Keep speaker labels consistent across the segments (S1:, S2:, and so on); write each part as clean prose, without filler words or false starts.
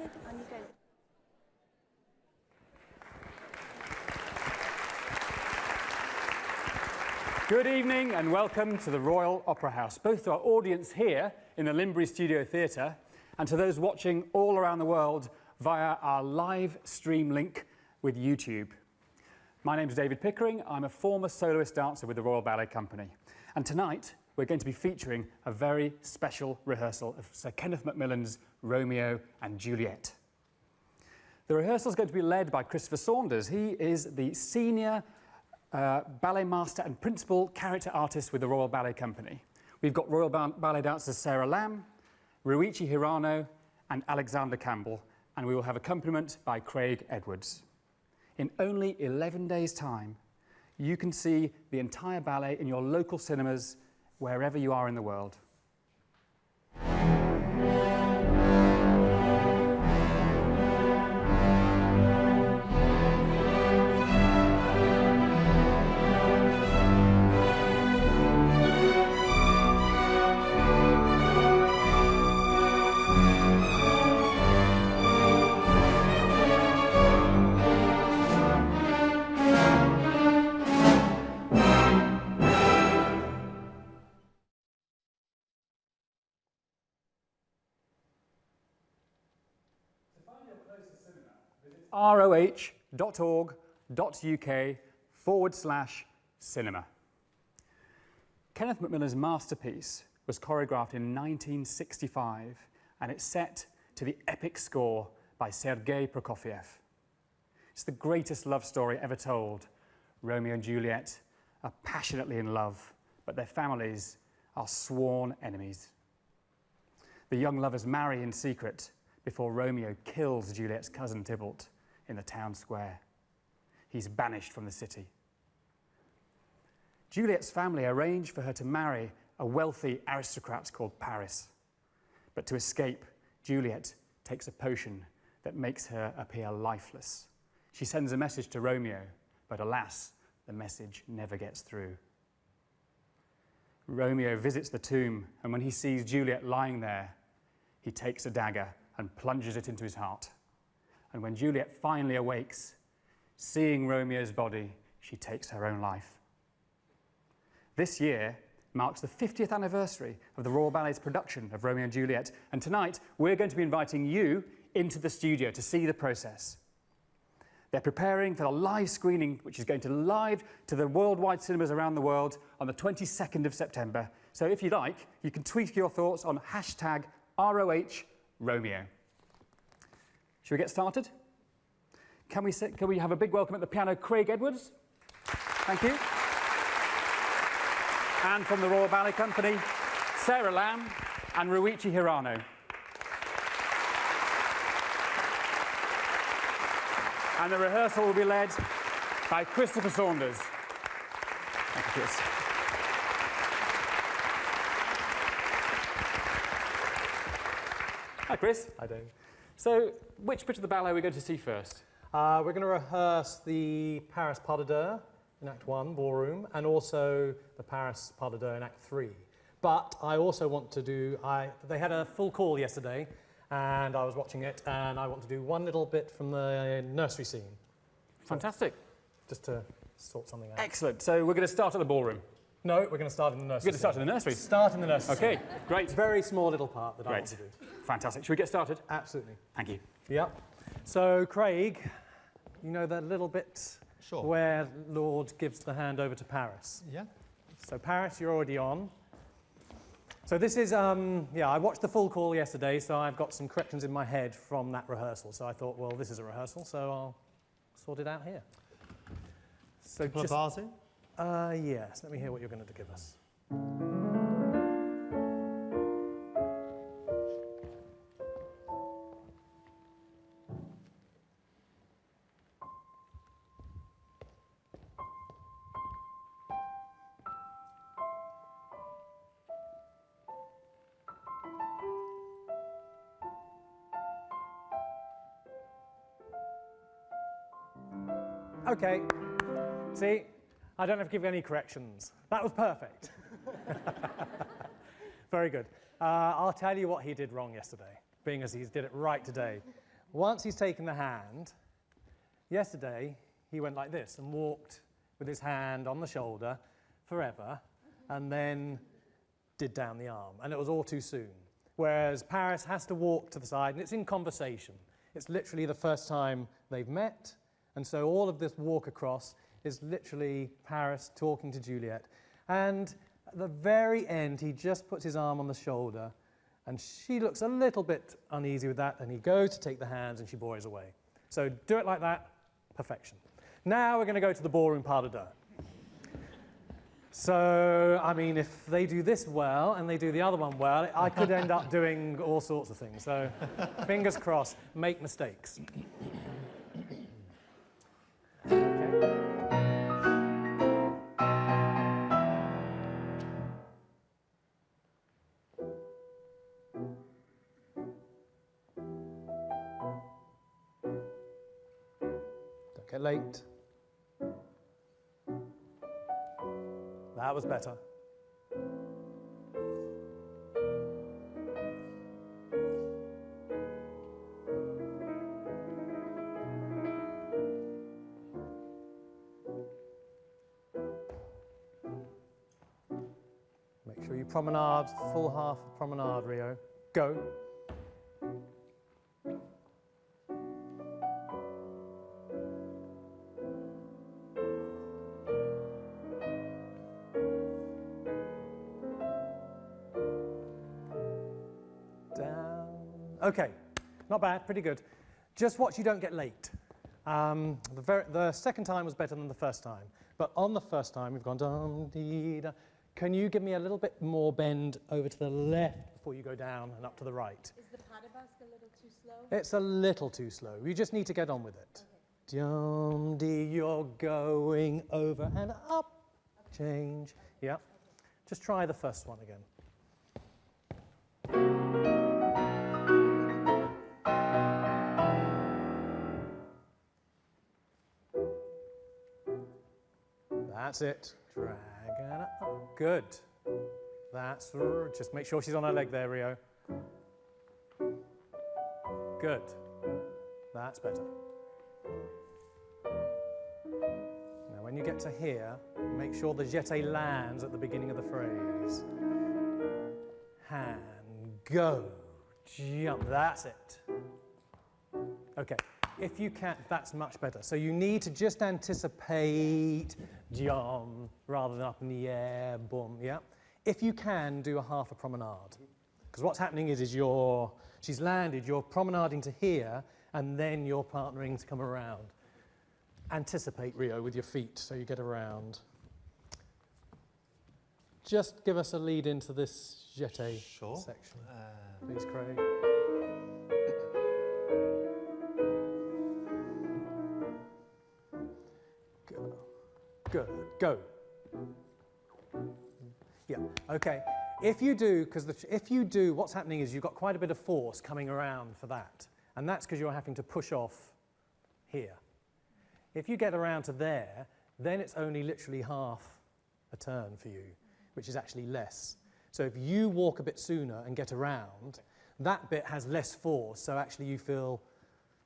S1: started and you go.
S2: Good evening and welcome to the Royal Opera House, both to our audience here in the Limbury Studio Theatre and to those watching all around the world via our live stream link with YouTube. My name is David Pickering. I'm a former soloist dancer with the Royal Ballet Company. And tonight, we're going to be featuring a very special rehearsal of Sir Kenneth MacMillan's Romeo and Juliet. The rehearsal is going to be led by Christopher Saunders. He is the senior ballet master and principal character artist with the Royal Ballet Company. We've got Royal Ballet dancers Sarah Lamb, Ryoichi Hirano and Alexander Campbell, and we will have accompaniment by Craig Edwards. In only 11 days' time, you can see the entire ballet in your local cinemas, wherever you are in the world. roh.org.uk/cinema. Kenneth MacMillan's masterpiece was choreographed in 1965 and it's set to the epic score by Sergei Prokofiev. It's the greatest love story ever told. Romeo and Juliet are passionately in love, but their families are sworn enemies. The young lovers marry in secret before Romeo kills Juliet's cousin Tybalt in the town square. He's banished from the city. Juliet's family arranged for her to marry a wealthy aristocrat called Paris. But to escape, Juliet takes a potion that makes her appear lifeless. She sends a message to Romeo, but alas, the message never gets through. Romeo visits the tomb, and when he sees Juliet lying there, he takes a dagger and plunges it into his heart. And when Juliet finally awakes, seeing Romeo's body, she takes her own life. This year marks the 50th anniversary of the Royal Ballet's production of Romeo and Juliet, and tonight we're going to be inviting you into the studio to see the process. They're preparing for the live screening, which is going to live to the worldwide cinemas around the world on the 22nd of September. So if you like, you can tweet your thoughts on #ROHRomeo. Shall we get started? Can we have a big welcome at the piano, Craig Edwards? Thank you. And from the Royal Ballet Company, Sarah Lamb and Ryoichi Hirano. And the rehearsal will be led by Christopher Saunders. Thank you, Chris. Hi, Chris.
S3: Hi, Dave.
S2: So, which bit of the ballet are we going to see first?
S3: We're going to rehearse the Paris Pas de Deux in Act 1, Ballroom, and also the Paris Pas de Deux in Act 3. But I also want to do, they had a full call yesterday, and I was watching it, and I want to do one little bit from the nursery scene.
S2: Fantastic.
S3: Just to sort something out.
S2: Excellent. So we're going to start at the ballroom.
S3: No, we're going to start in the nursery.
S2: We're going to start in the nursery.
S3: Start in the nursery.
S2: Okay, great.
S3: It's a very small little part that I want to do.
S2: Fantastic. Shall we get started?
S3: Absolutely.
S2: Thank you.
S3: Yep. So, Craig, you know that little bit where Lord gives the hand over to Paris?
S4: Yeah.
S3: So, Paris, you're already on. So this is, I watched the full call yesterday, so I've got some corrections in my head from that rehearsal. So I thought, well, this is a rehearsal, so I'll sort it out here. So
S4: put bars in?
S3: Yes, let me hear what you're going to give us. Okay, see, I don't have to give any corrections. That was perfect. Very good. I'll tell you what he did wrong yesterday, being as he did it right today. Once he's taken the hand, yesterday he went like this and walked with his hand on the shoulder forever and then did down the arm, and it was all too soon. Whereas Paris has to walk to the side, and it's in conversation. It's literally the first time they've met, and so all of this walk across is literally Paris talking to Juliet. And at the very end, he just puts his arm on the shoulder, and she looks a little bit uneasy with that, and he goes to take the hands, and she boys away. So do it like that, perfection. Now we're going to go to the ballroom pas de deux. So, I mean, if they do this well and they do the other one well, I could end up doing all sorts of things. So, fingers crossed, make mistakes. Okay. Don't get late. That was better. Make sure you promenade, full half of promenade, Rio. Go. Okay, not bad, pretty good. Just watch you don't get late. The second time was better than the first time, but on the first time we've gone dum-dee-da. Can you give me a little bit more bend over to the left before you go down and up to the right?
S1: Is the pas de basque a little too slow?
S3: It's a little too slow. You just need to get on with it. Okay. Dum-dee, you're going over and up. Okay. Change. Yeah. Okay. Just try the first one again. That's it. Drag it up. Good. That's just make sure she's on her leg there, Rio. Good. That's better. Now, when you get to here, make sure the jeté lands at the beginning of the phrase. Hand, go, jump. That's it. Okay. If you can't, that's much better. So you need to just anticipate jump rather than up in the air, boom, yeah? If you can, do a half a promenade. Because what's happening is she's landed, you're promenading to here, and then you're partnering to come around. Anticipate, Rio, with your feet so you get around. Just give us a lead into this jeté section. Please, Craig. Good. Go. Yeah. Okay. If you do, what's happening is you've got quite a bit of force coming around for that, and that's because you're having to push off here. If you get around to there, then it's only literally half a turn for you, which is actually less. So if you walk a bit sooner and get around, that bit has less force. So actually, you feel.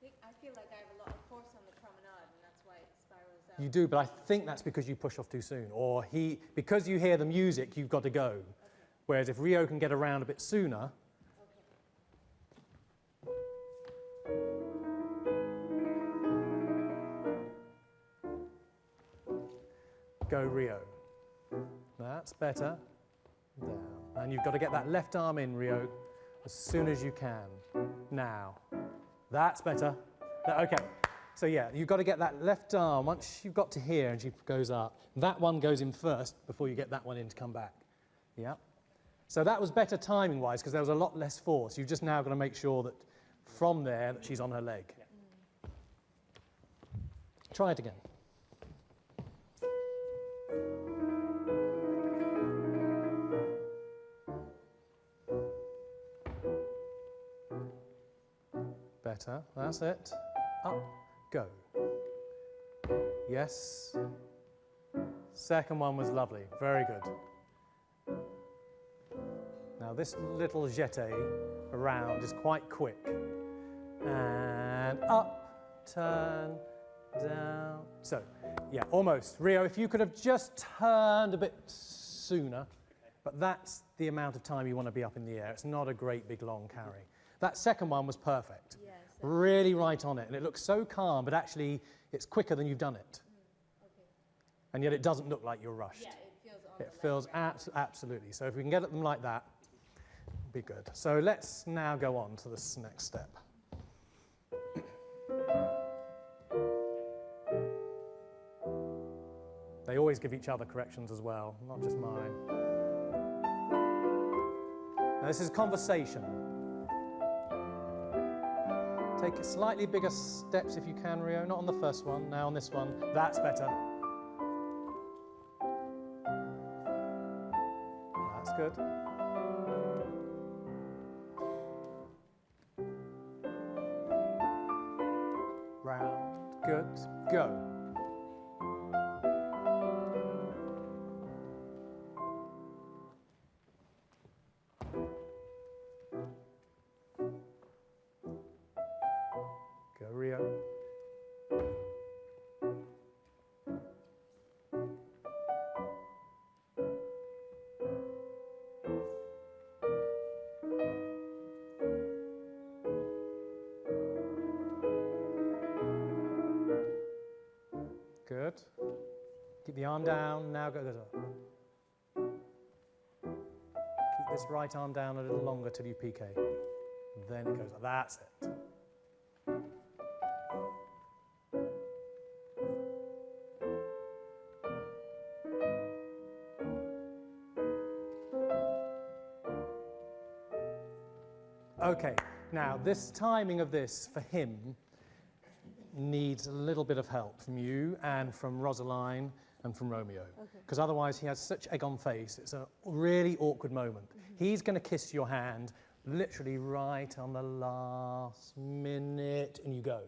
S1: I feel like I have a lot of force on the promenade, and that's why it spirals out.
S3: You do, but I think that's because you push off too soon, or because you hear the music, you've got to go. Okay. Whereas if Rio can get around a bit sooner. Okay. Go, Rio. That's better. Down. And you've got to get that left arm in, Rio, as soon as you can. Now. That's better. Okay. So yeah, you've got to get that left arm, once you've got to here and she goes up, that one goes in first before you get that one in to come back. Yeah. So that was better timing-wise because there was a lot less force. You've just now got to make sure that from there that she's on her leg. Yeah. Try it again. Better. That's it. Up. Go. Yes. Second one was lovely. Very good. Now this little jeté around is quite quick. And up, turn, down. So, yeah, almost. Rio, if you could have just turned a bit sooner, but that's the amount of time you want to be up in the air. It's not a great big long carry. That second one was perfect.
S1: Yes.
S3: Really right on it, and it looks so calm, but actually it's quicker than you've done it.
S1: Okay.
S3: And yet it doesn't look like you're rushed.
S1: Yeah, it feels on
S3: It feels absolutely. So if we can get at them like that, it'll be good. So let's now go on to this next step. They always give each other corrections as well, not just mine. Now this is conversation. Take slightly bigger steps if you can, Rio. Not on the first one, now on this one. That's better. That's good. Round, good, go. Go, Rio. Good. Keep the arm down, now go up. Keep this right arm down a little longer till you PK. Then it goes up. That's it. Okay, now this timing of this for him needs a little bit of help from you and from Rosaline and from Romeo. Because otherwise he has such egg on face, it's a really awkward moment. He's going to kiss your hand literally right on the last minute and you go.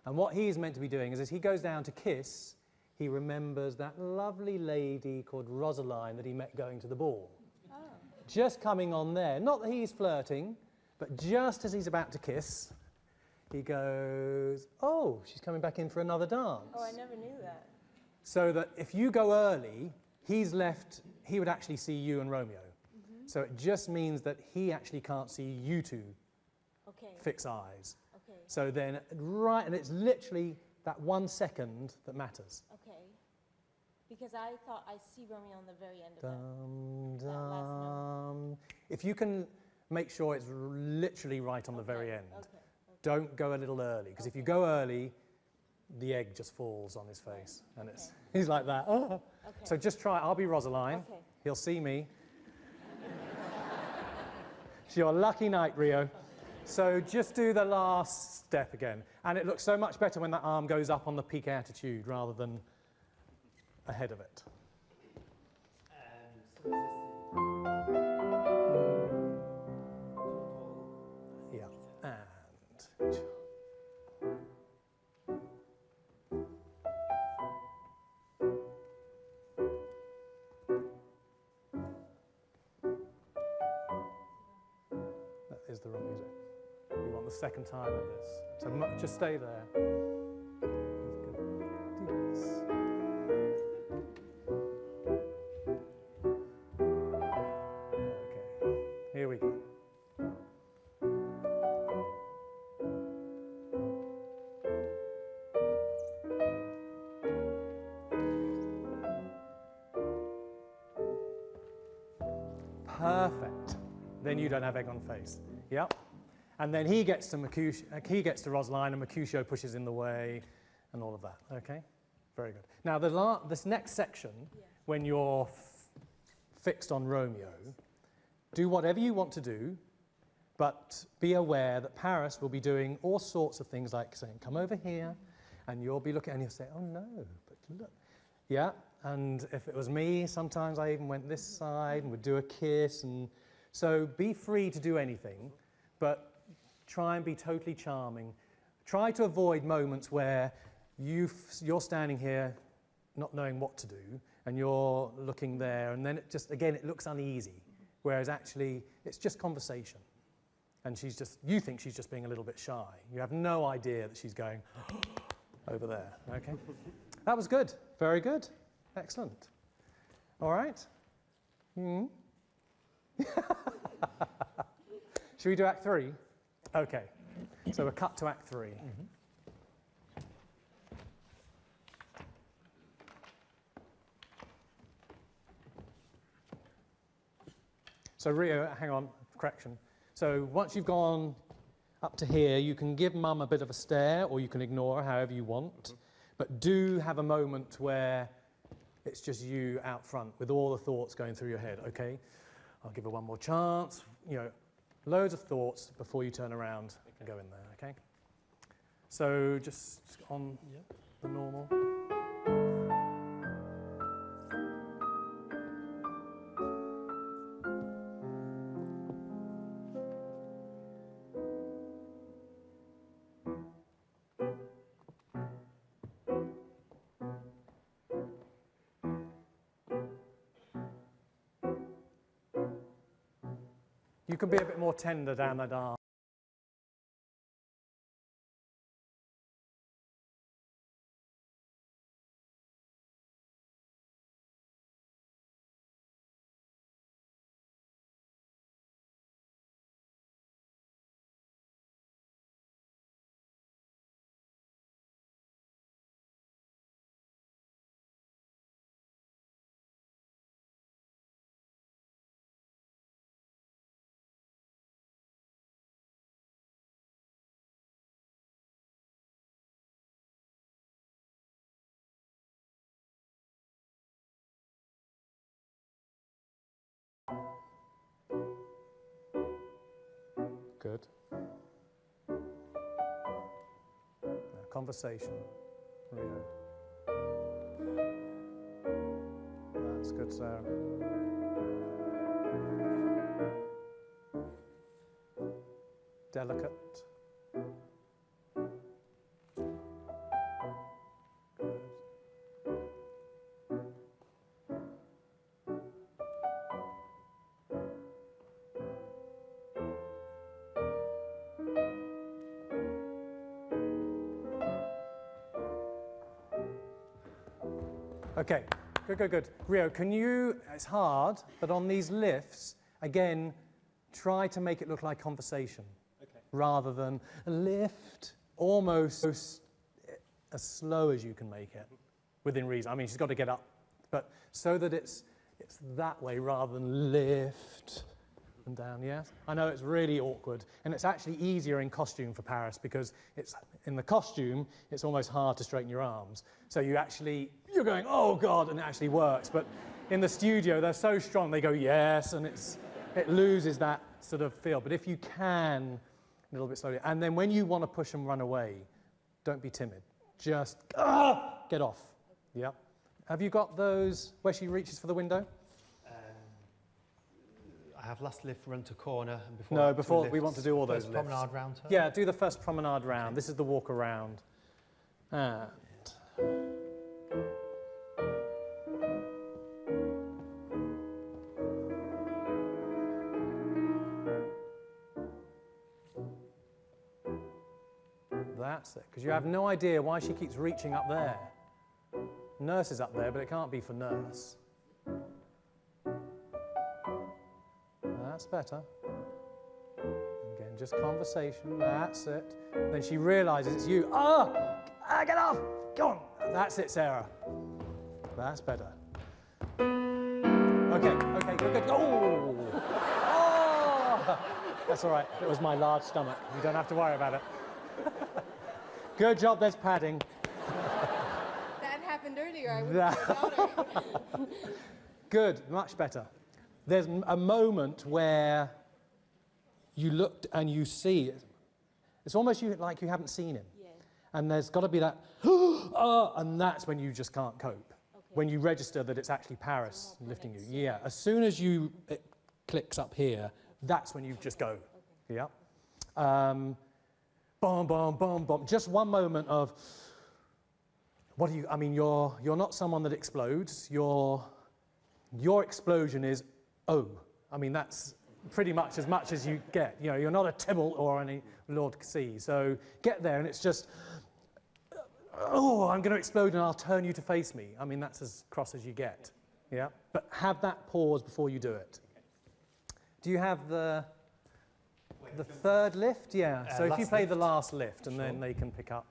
S3: And what he's meant to be doing is as he goes down to kiss, he remembers that lovely lady called Rosaline that he met going to the ball. Just coming on there, not that he's flirting, but just as he's about to kiss, he goes, oh, she's coming back in for another dance.
S1: Oh, I never knew that.
S3: So that if you go early, he's left, he would actually see you and Romeo. So it just means that he actually can't see you two fix eyes.
S1: Okay.
S3: So then, right, and it's literally that 1 second that matters.
S1: Okay. Because I thought I see Romeo on the very end of that last note.
S3: If you can make sure it's literally right on the very end.
S1: Okay.
S3: Don't go a little early, because if you go early, the egg just falls on his face, and it's he's like that. Oh. So just try. I'll be Rosaline.
S1: Okay.
S3: He'll see me. It's your lucky night, Rio. So just do the last step again, and it looks so much better when that arm goes up on the peak attitude rather than ahead of it. Yeah, and. That is the wrong music. We want the second time at this. So just stay there. Okay, here we go. Perfect. Then you don't have egg on face. Yep. And then he gets to Rosaline, and Mercutio pushes in the way, and all of that. Okay. Very good. Now this next section, when you're fixed on Romeo, do whatever you want to do, but be aware that Paris will be doing all sorts of things like saying, "Come over here," and you'll be looking, and you'll say, "Oh no, but look." Yeah. And if it was me, sometimes I even went this side and would do a kiss. And so be free to do anything, but try and be totally charming. Try to avoid moments where you're standing here not knowing what to do, and you're looking there, and then it just, again, it looks uneasy, whereas actually it's just conversation. And you think she's just being a little bit shy. You have no idea that she's going over there, okay? That was good, very good, excellent. All right. Should we do Act 3? Okay, so we're cut to Act 3. So Rio, hang on, correction. So once you've gone up to here, you can give Mum a bit of a stare, or you can ignore her, however you want. But do have a moment where it's just you out front with all the thoughts going through your head, okay? I'll give her one more chance. You know, loads of thoughts before you turn around and go in there, okay? So just on the normal. You can be a bit more tender down that arm. Good. Now, conversation, Rio. That's good, Sarah. Delicate. Okay, good, good, good. Rio, can you, it's hard, but on these lifts, again, try to make it look like conversation. Okay. Rather than a lift, almost as slow as you can make it, within reason. I mean, she's got to get up, but so that it's that way rather than lift and down, yes? I know it's really awkward, and it's actually easier in costume for Paris because it's, in the costume, it's almost hard to straighten your arms. So you're going, oh God, and it actually works. But in the studio, they're so strong, they go, yes, and it loses that sort of feel. But if you can, a little bit slowly, and then when you want to push and run away, don't be timid. Just get off. Yep. Have you got those where she reaches for the window?
S4: I have last lift, run to corner, and
S3: before we want to do all those lifts.
S4: Promenade round.
S3: Yeah, do the first promenade round. Okay. This is the walk around. And that's it, because you have no idea why she keeps reaching up there. Nurse is up there, but it can't be for nurse. That's better. Again, just conversation. That's it. Then she realizes it's you. Get off! Go on. That's it, Sarah. That's better. Okay, good. Oh! That's all right. It was my large stomach. You don't have to worry about it. Good job, there's padding.
S1: That happened earlier. I would have
S3: Good, much better. There's a moment where you looked and you see it. It's almost like you haven't seen him. Yeah. And there's got to be that, and that's when you just can't cope. Okay. When you register that it's actually Paris lifting you. Yeah, as soon as it clicks up here, that's when you just go. Okay. Yeah. Bomb, bomb, bomb, bomb. Just one moment of, you're not someone that explodes. Your explosion is, oh. I mean, that's pretty much as you get. You know, you're not a Tybalt or any Lord C. So get there, and it's just, oh, I'm going to explode, and I'll turn you to face me. I mean, that's as cross as you get. Yeah, but have that pause before you do it. Do you have the third lift? Yeah. So if you play the last lift, and then they can pick up.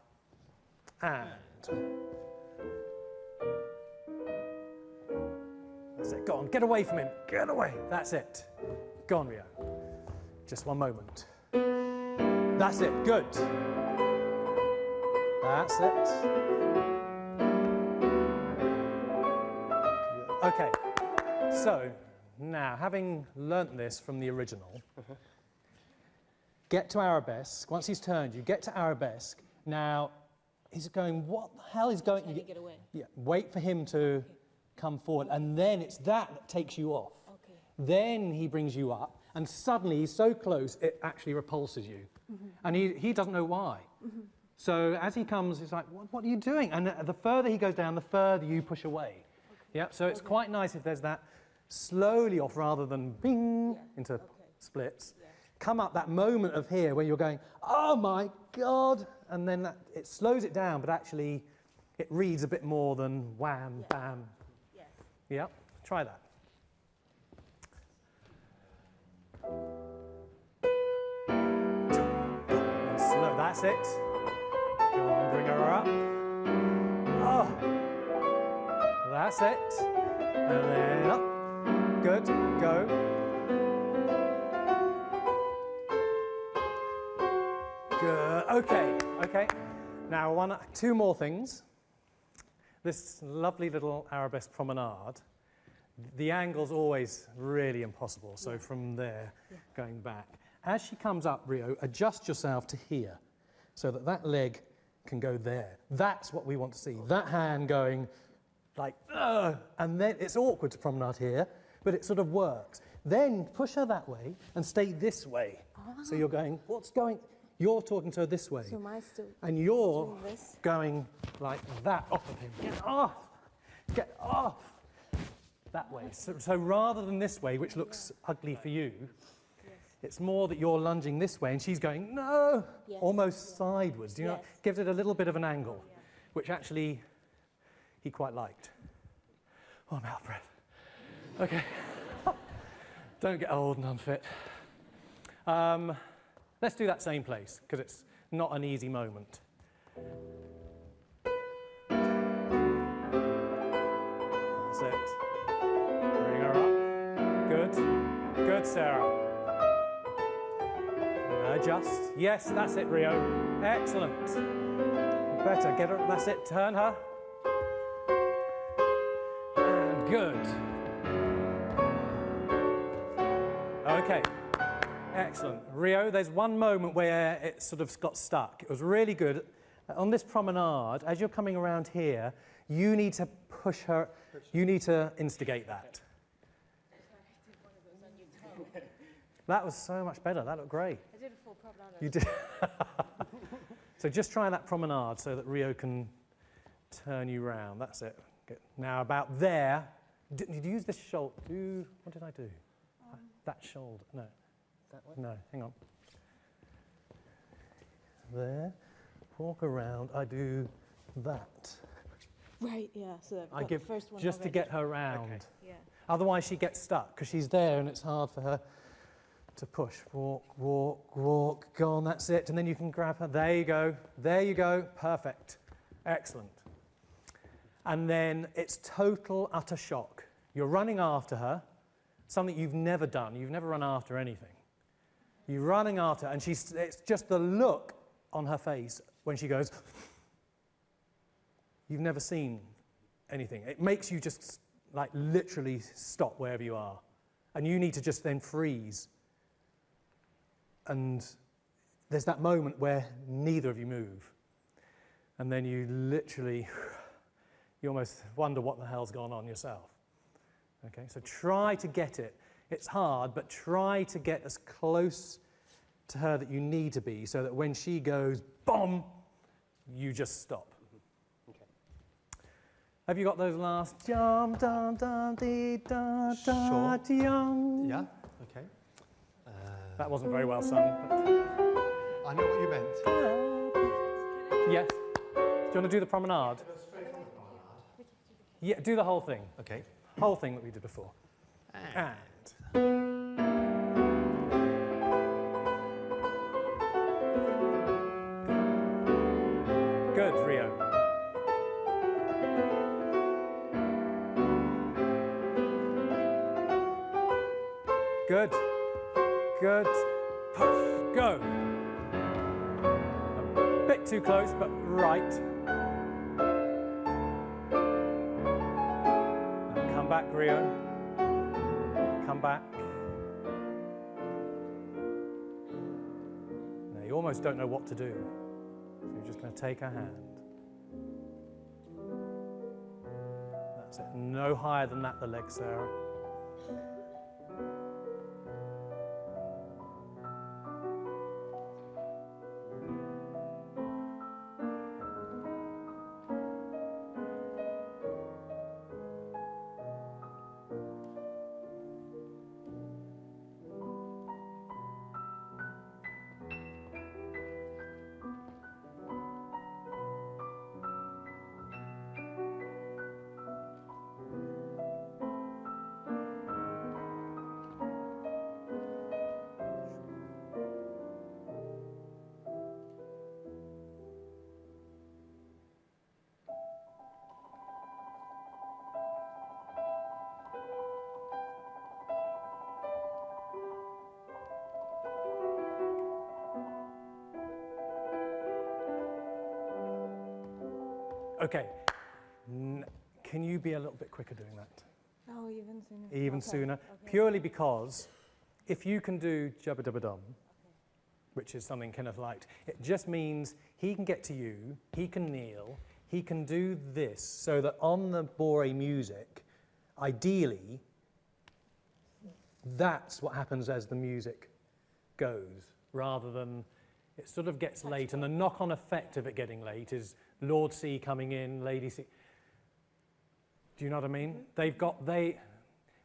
S3: And that's it. Go on, get away from him. Get away. That's it. Go on, Rio. Just one moment. That's it. Good. That's it. Okay. So now, having learnt this from the original, get to arabesque. Once he's turned you, get to arabesque. Now, he's going, what the hell is going...
S1: Trying to get away.
S3: Yeah, wait for him to come forward, and then it's that takes you off.
S1: Okay.
S3: Then he brings you up, and suddenly he's so close, it actually repulses you. And he doesn't know why. So as he comes, he's like, what are you doing? And the further he goes down, the further you push away. Yeah, so it's quite nice if there's that slowly off rather than bing into splits.
S1: Yeah.
S3: Come up that moment of here where you're going, oh my God, and then it slows it down, but actually it reads a bit more than wham, bam.
S1: Yes.
S3: Yeah, try that. And slow, that's it. Go on, bring her up. Oh, that's it. And then up. Good, go. Good, okay. Now two more things. This lovely little arabesque promenade, the angle's always really impossible, so from there, going back. As she comes up, Rio, adjust yourself to here, so that that leg can go there. That's what we want to see. That hand going like, and then it's awkward to promenade here, but it sort of works. Then push her that way and stay this way. So you're going, you're talking to her this way.
S1: So am I still
S3: and you're
S1: doing this?
S3: going like that off of him. Get off. That way. So rather than this way, which looks ugly for you, it's more that you're lunging this way and she's going, no, almost sideways. Do you know? Gives it a little bit of an angle, which actually he quite liked. Oh, I'm out of breath. Okay. Don't get old and unfit. Let's do that same place, because it's not an easy moment. That's it. Bring her up. Good. Good, Sarah. Adjust. Yes, that's it, Rio. Excellent. Better. Get her. That's it. Turn her. And good. Okay. Excellent. Rio, there's one moment where it sort of got stuck. It was really good. On this promenade, as you're coming around here, you need to push her, you need to instigate that. That was so much better. That looked great.
S1: I did a full promenade.
S3: You did. So just try that promenade so that Rio can turn you round. That's it. Good. Now about there, did you use this shoulder? What did I do? That shoulder. No. That way? No, hang on. There. Walk around. I do that.
S1: Right, yeah. So
S3: I give
S1: the first one
S3: just
S1: already.
S3: to get her round.
S1: Yeah.
S3: Otherwise she gets stuck because she's there and it's hard for her to push. Walk, walk, walk. Go on, that's it. And then you can grab her. There you go. There you go. Perfect. Excellent. And then it's total, utter shock. You're running after her, something you've never done. You've never run after anything. You're running after her, and it's just the look on her face when she goes, you've never seen anything. It makes you just like literally stop wherever you are. And you need to just then freeze. And there's that moment where neither of you move. And then you literally, you almost wonder what the hell's gone on yourself. Okay, so try to get it. It's hard, but try to get as close to her that you need to be so that when she goes, bomb, you just stop.
S4: Okay.
S3: Have you got those last jump, dum, dum, dee, da, da,
S4: Sure.
S3: yum?
S4: Yeah, okay.
S3: That wasn't very well sung. But...
S4: I know what you meant.
S3: Yes. Do you want to do the promenade? Yeah, do the whole thing.
S4: Okay.
S3: Whole thing that we did before. And. Good, Rio. Good. Good. Push. Go. A bit too close, but right. Now come back, Rio. Come back. Now you almost don't know what to do. So you're just going to take her hand. That's it. No higher than that, the leg, Sarah. Okay. Can you be a little bit quicker doing that?
S1: Oh, even sooner.
S3: Even
S1: Okay,
S3: sooner.
S1: okay.
S3: Purely because if you can do jubba dubba dum, which is something kind of like, it just means he can get to you, he can kneel, he can do this, so that on the Bore music, ideally, that's what happens as the music goes, rather than it sort of gets late, and the knock-on effect of it getting late is Lord C coming in, Lady C. Do you know what I mean?
S1: Mm-hmm.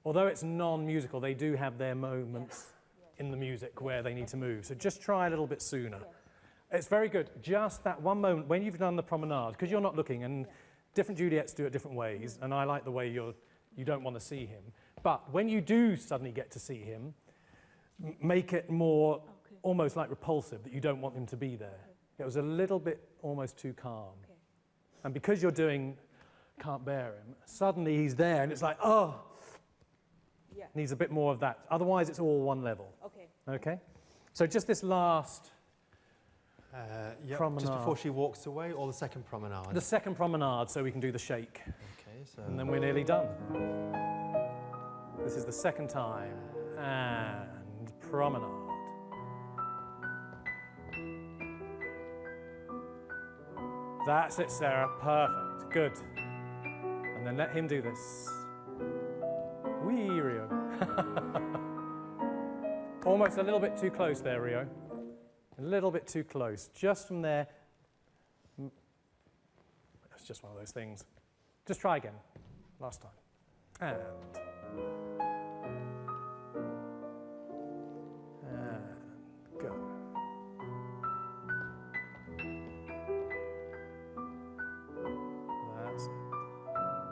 S3: Although it's non-musical, they do have their moments in the music where they need to move. So just try a little bit sooner. It's very good. Just that one moment when you've done the promenade, because you're not looking, and different Juliets do it different ways, and I like the way you don't want to see him. But when you do suddenly get to see him, make it more almost like repulsive, that you don't want him to be there. It was a little bit almost too calm. And because you're doing can't bear him, suddenly he's there and it's like, oh, needs a bit more of that. Otherwise, it's all one level. Okay? So just this last promenade.
S4: Just before she walks away, or the second promenade?
S3: The second promenade, so we can do the shake.
S4: Okay, so...
S3: And then we're nearly done. This is the second time. And promenade. That's it, Sarah. Perfect. Good. And then let him do this. Wee, Rio. Almost a little bit too close there, Rio. A little bit too close. Just from there. It's just one of those things. Just try again. Last time. And go. That's it.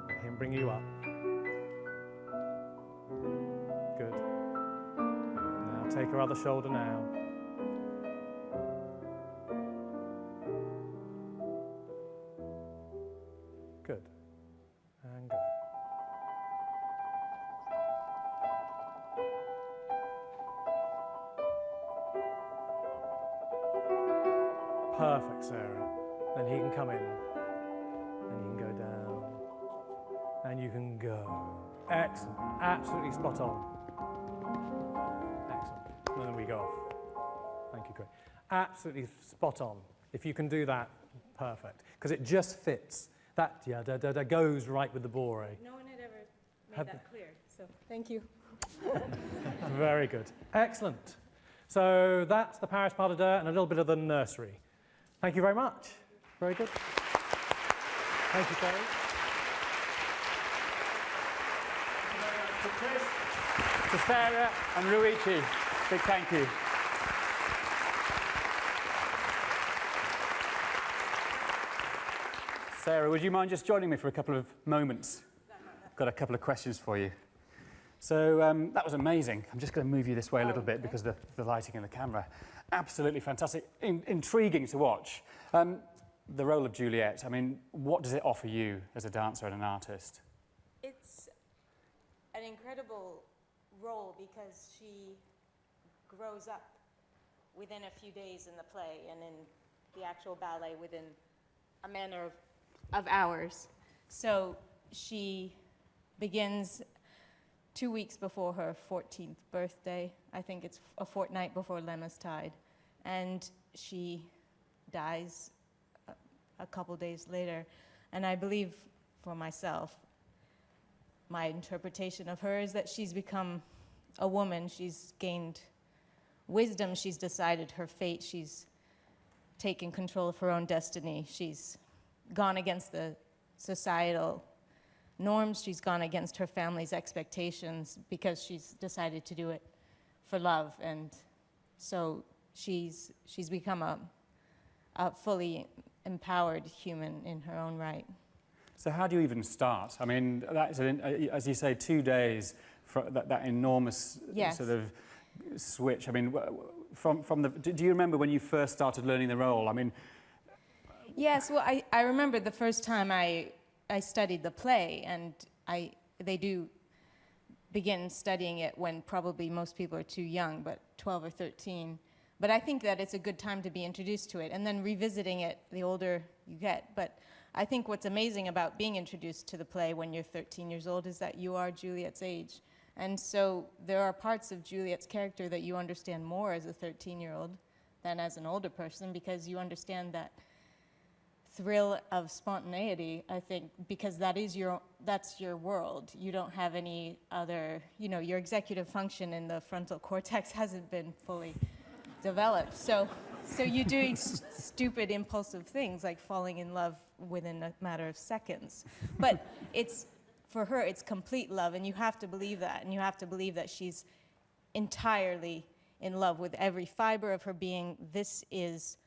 S3: Let him bring you up. Good. Now take her other shoulder now. Good. And go. Perfect, Sarah. Then he can come in. And you can go down. And you can go. Excellent. Absolutely spot on. Excellent. And then we go off. Thank you, Craig. Absolutely spot on. If you can do that, perfect. Because it just fits. That da-da-da-da goes right with the Bore.
S1: No one had ever made that clear, so thank you.
S3: Very good. Excellent. So that's the Paris Pas de Deux and a little bit of the nursery. Thank you very much. Very good. Thank you, Terry.
S2: To Chris, to Sarah and Ryoichi, big thank you. Sarah, would you mind just joining me for a couple of moments? Got a couple of questions for you. So that was amazing. I'm just going to move you this way a little bit because of the lighting and the camera. Absolutely fantastic, intriguing to watch. The role of Juliet, I mean, what does it offer you as a dancer and an artist?
S1: It's an incredible role because she grows up within a few days in the play and in the actual ballet within a matter of hours. So she begins 2 weeks before her 14th birthday. I think it's a fortnight before Lemma's Tide. And she dies a couple days later. And I believe for myself, my interpretation of her is that she's become a woman. She's gained wisdom. She's decided her fate. She's taken control of her own destiny. She's gone against the societal norms. She's gone against her family's expectations because she's decided to do it for love. And so she's become a fully empowered human in her own right.
S2: So how do you even start? I mean, that's as you say, 2 days for that enormous sort of switch. I mean, from the. Do you remember when you first started learning the role? I mean.
S1: Yes. Well, I remember the first time I studied the play, and they do begin studying it when probably most people are too young, but 12 or 13. But I think that it's a good time to be introduced to it, and then revisiting it the older you get. But I think what's amazing about being introduced to the play when you're 13 years old is that you are Juliet's age. And so there are parts of Juliet's character that you understand more as a 13-year-old than as an older person, because you understand that thrill of spontaneity, I think, because that's your world. You don't have any other, your executive function in the frontal cortex hasn't been fully developed. So you're doing stupid, impulsive things like falling in love within a matter of seconds. But for her, it's complete love, and you have to believe that. And you have to believe that she's entirely in love with every fiber of her being. This is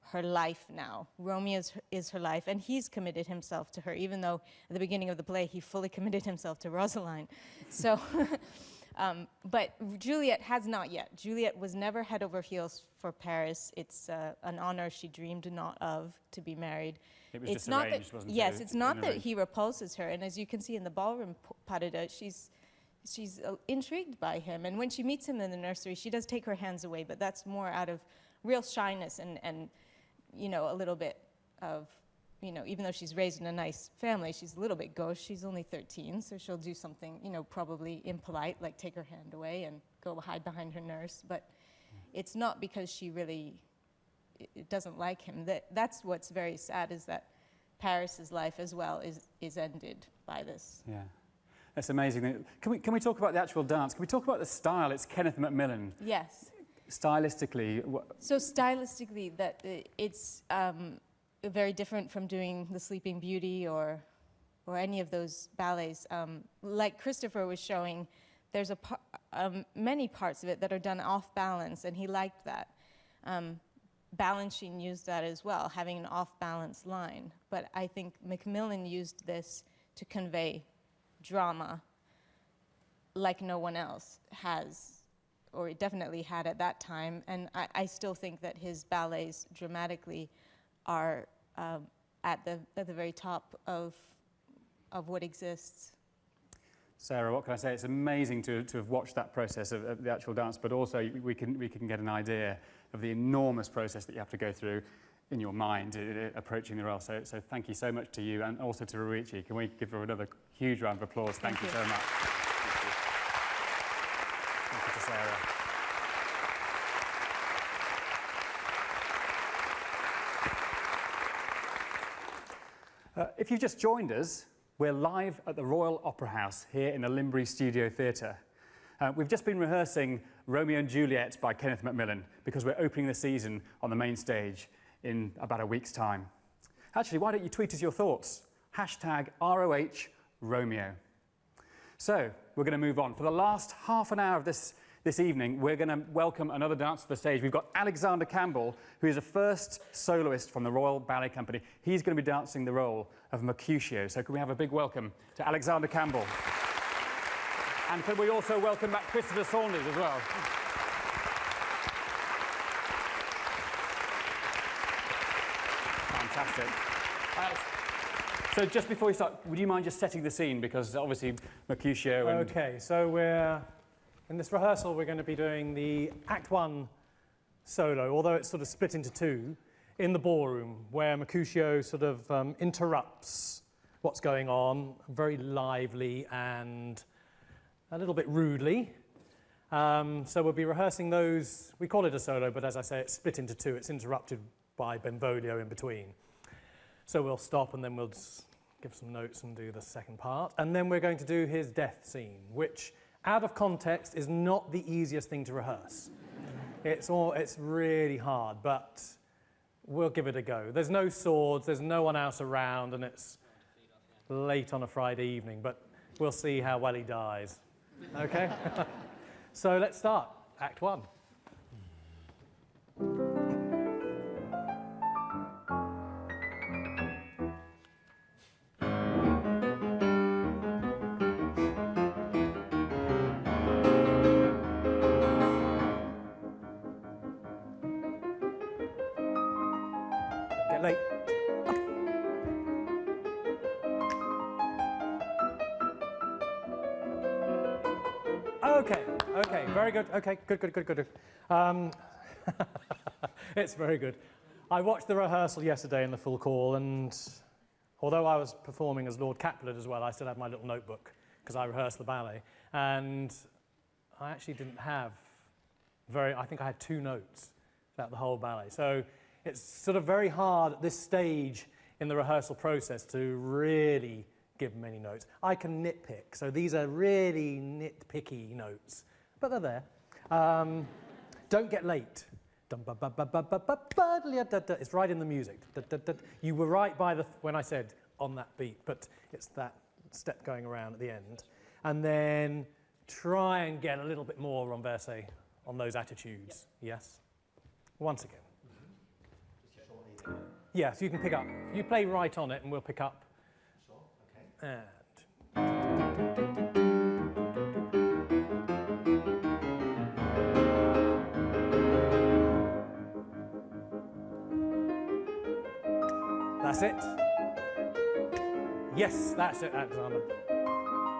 S1: her life now. Romeo is her life, and he's committed himself to her, even though at the beginning of the play, he fully committed himself to Rosaline. So. But Juliet has not yet. Juliet was never head over heels for Paris. It's an honor she dreamed not of, to be married.
S2: It was just arranged, wasn't it?
S1: Yes, it's not that he repulses her. And as you can see in the ballroom pas de deux, she's intrigued by him. And when she meets him in the nursery, she does take her hands away, but that's more out of real shyness and a little bit of, even though she's raised in a nice family, she's a little bit gauche. She's only 13, so she'll do something, probably impolite, like take her hand away and go hide behind her nurse. But it's not because she really doesn't like him. That's what's very sad, is that Paris's life as well is ended by this.
S2: Yeah, that's amazing. Can we talk about the actual dance? Can we talk about the style? It's Kenneth MacMillan.
S1: Yes.
S2: Stylistically.
S1: So stylistically, it's. Very different from doing The Sleeping Beauty or any of those ballets. Like Christopher was showing, there's many parts of it that are done off balance, and he liked that. Balanchine used that as well, having an off balance line. But I think MacMillan used this to convey drama like no one else has, or definitely had at that time. And I still think that his ballets dramatically are at the very top of what exists.
S2: Sarah, what can I say? It's amazing to have watched that process of the actual dance, but also we can get an idea of the enormous process that you have to go through in your mind approaching the role. So thank you so much to you, and also to Ryoichi. Can we give her another huge round of applause? Thank you so much. Thank you. Thank you to Sarah. If you've just joined us, we're live at the Royal Opera House here in the Limbury Studio Theatre. We've just been rehearsing Romeo and Juliet by Kenneth MacMillan because we're opening the season on the main stage in about a week's time. Actually, why don't you tweet us your thoughts? #ROH Romeo. So, we're going to move on. For the last half an hour of this this evening, we're going to welcome another dancer to the stage. We've got Alexander Campbell, who is a first soloist from the Royal Ballet Company. He's going to be dancing the role of Mercutio. So can we have a big welcome to Alexander Campbell? And can we also welcome back Christopher Saunders as well? Fantastic. So just before we start, would you mind just setting the scene? Because obviously Mercutio and...
S3: Okay, so in this rehearsal we're going to be doing the Act 1 solo, although it's sort of split into two, in the ballroom, where Mercutio sort of interrupts what's going on, very lively and a little bit rudely. So we'll be rehearsing those. We call it a solo, but as I say, it's split into two. It's interrupted by Benvolio in between. So we'll stop and then we'll just give some notes and do the second part. And then we're going to do his death scene, which, out of context, is not the easiest thing to rehearse. It's really hard, but we'll give it a go. There's no swords, there's no one else around, and it's late on a Friday evening, but we'll see how well he dies. Okay? So let's start. Act 1. Get late. Okay, very good. Okay, good. It's very good. I watched the rehearsal yesterday in the full call, and although I was performing as Lord Capulet as well, I still had my little notebook because I rehearsed the ballet, and I actually didn't have I think I had 2 notes throughout the whole ballet. So it's sort of very hard at this stage in the rehearsal process to really give many notes. I can nitpick, so these are really nitpicky notes, but they're there. Don't get late. It's right in the music. You were right by when I said on that beat, but it's that step going around at the end. And then try and get a little bit more renverse on those attitudes. Yes? Once again. Yes, you can pick up. You play right on it and we'll pick up. And that's it. Yes, that's it, Alexander.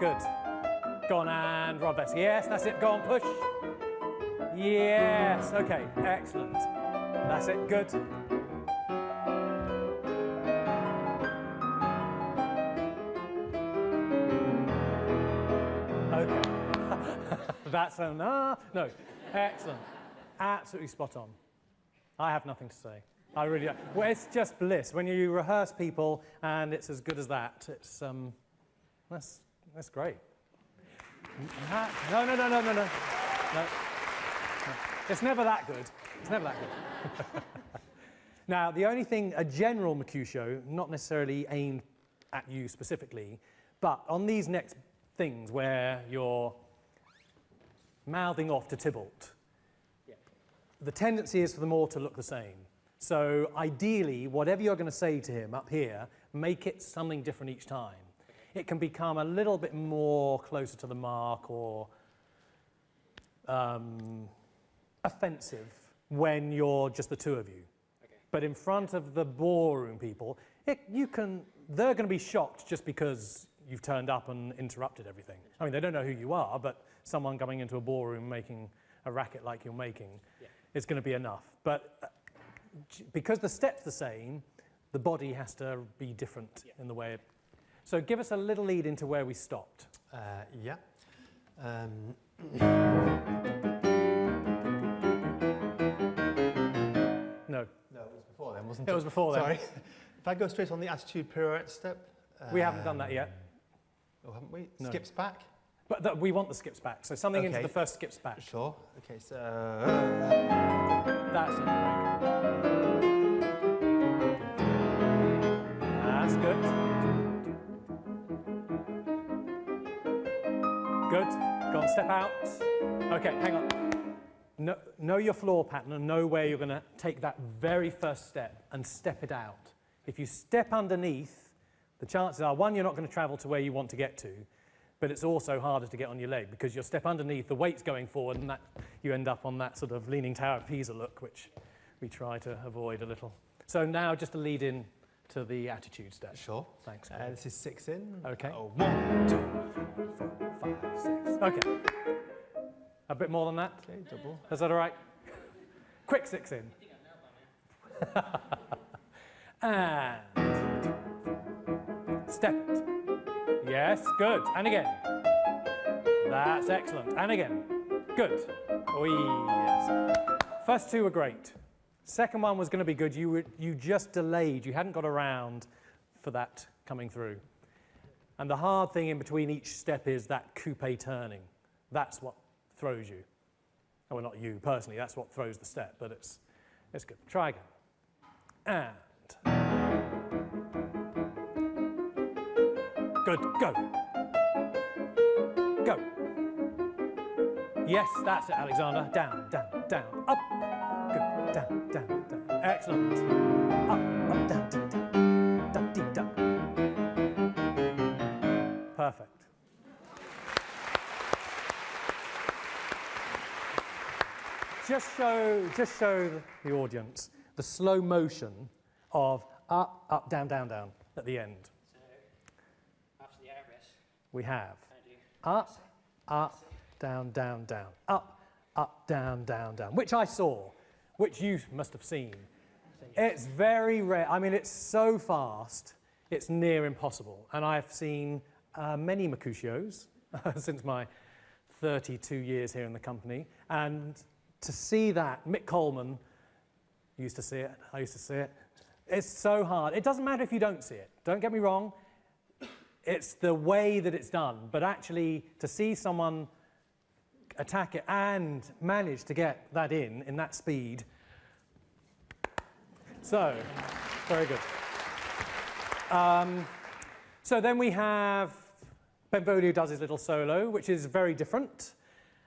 S3: Good. Go on, and Rob. Yes, that's it. Go on, push. Yes, okay, excellent. That's it, good. That's a no, excellent, absolutely spot on. I have nothing to say. I really don't. Well, it's just bliss when you rehearse people and it's as good as that. It's that's great. No. It's never that good. It's never that good. Now, the only thing, a general Mercutio, not necessarily aimed at you specifically, but on these next things where you're mouthing off to Tybalt, the tendency is for them all to look the same. So ideally, whatever you're going to say to him up here, make it something different each time. It can become a little bit more closer to the mark or offensive when you're just the two of you. Okay. But in front of the ballroom people, they're going to be shocked just because you've turned up and interrupted everything. I mean, they don't know who you are, but someone coming into a ballroom making a racket like you're making is going to be enough. But because the step's the same, the body has to be different in the way. So give us a little lead into where we stopped.
S4: Yeah.
S3: No.
S4: No, it was before then, wasn't
S3: It
S4: it?
S3: was before then.
S4: Sorry. If I go straight on the attitude pirouette step.
S3: We haven't done that yet.
S4: Oh, haven't we?
S3: No.
S4: Skips back?
S3: But we want the skips back. So something into
S4: Okay.
S3: the first skips back.
S4: Sure. Okay, so.
S3: That's it. That's good. Good. Go on, step out. Okay, hang on. Know your floor pattern and know where you're going to take that very first step and step it out. If you step underneath, the chances are, one, you're not going to travel to where you want to get to, but it's also harder to get on your leg because you'll step underneath, the weight's going forward, and that you end up on that sort of Leaning Tower of Pisa look, which we try to avoid a little. So now just to lead in to the attitude step.
S4: Sure.
S3: Thanks.
S4: This is 6 in.
S3: Okay.
S4: 1, 2, 3, 4, 5, 6.
S3: Okay. A bit more than that?
S4: Okay, double.
S3: Is that all right? Quick 6 in. And step it. Yes, good. And again. That's excellent. And again. Good. Oh, yes. First two were great. Second one was going to be good. You just delayed. You hadn't got around for that coming through. And the hard thing in between each step is that coupe turning. That's what throws you. Well, not you personally. That's what throws the step, but it's good. Try again. And good. Go. Go. Yes, that's it, Alexander. Down, down, down, up. Good. Down, down, down. Excellent. Up, up, down, down, down, down, deep down. Perfect. Just show the audience the slow motion of up, up, down, down, down at the end.
S5: So, after the Erebus,
S3: We have
S5: I do
S3: up, up, down, down, down, up, down, down, down, which I saw, which you must have seen. It's very rare. I mean, it's so fast, it's near impossible. And I've seen many Mercutios since my 32 years here in the company. And to see that, Mick Coleman used to see it, I used to see it. It's so hard. It doesn't matter if you don't see it. Don't get me wrong. It's the way that it's done. But actually, to see someone attack it and manage to get that in that speed. So, very good. So then we have Benvolio does his little solo, which is very different.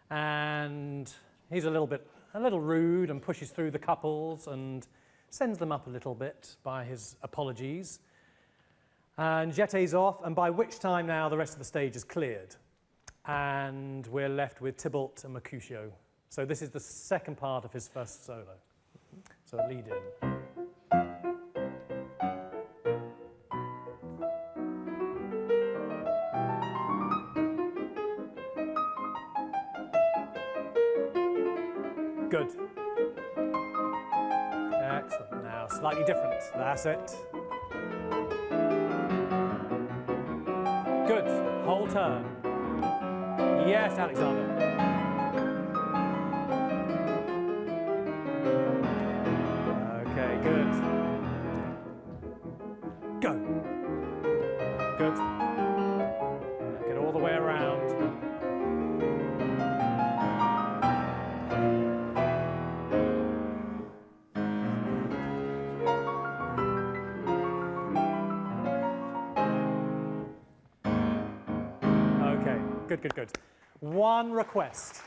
S3: And he's a little rude and pushes through the couples and sends them up a little bit by his apologies. And Jette's off, and by which time now the rest of the stage is cleared. And we're left with Tybalt and Mercutio. So this is the second part of his first solo. So lead in. Good. Excellent. Now, slightly different. That's it. Good. Whole turn. Yes, Alexander. Okay, good. Go. Good. Now get all the way around. Good, good, good. One request,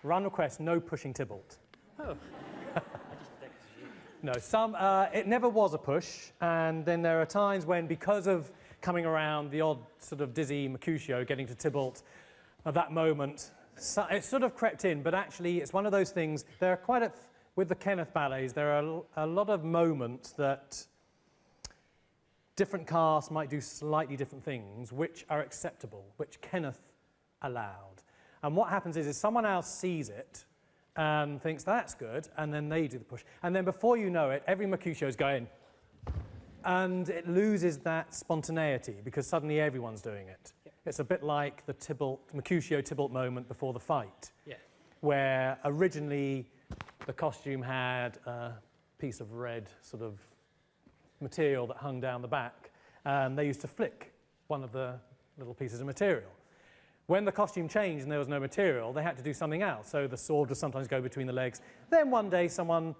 S3: no pushing Tybalt.
S5: Oh.
S3: No, it never was a push, and then there are times when, because of coming around the odd sort of dizzy Mercutio getting to Tybalt, at that moment, it sort of crept in, but actually it's one of those things, there are with the Kenneth ballets, there are a lot of moments that different casts might do slightly different things, which are acceptable, which Kenneth allowed. And what happens is someone else sees it and thinks that's good, and then they do the push. And then before you know it, every Mercutio is going, and it loses that spontaneity because suddenly everyone's doing it.
S5: Yep.
S3: It's a bit like the Mercutio-Tybalt moment before the fight,
S5: Yeah.
S3: where originally the costume had a piece of red sort of material that hung down the back, and they used to flick one of the little pieces of material. When the costume changed and there was no material, they had to do something else, so the sword would sometimes go between the legs. Then one day someone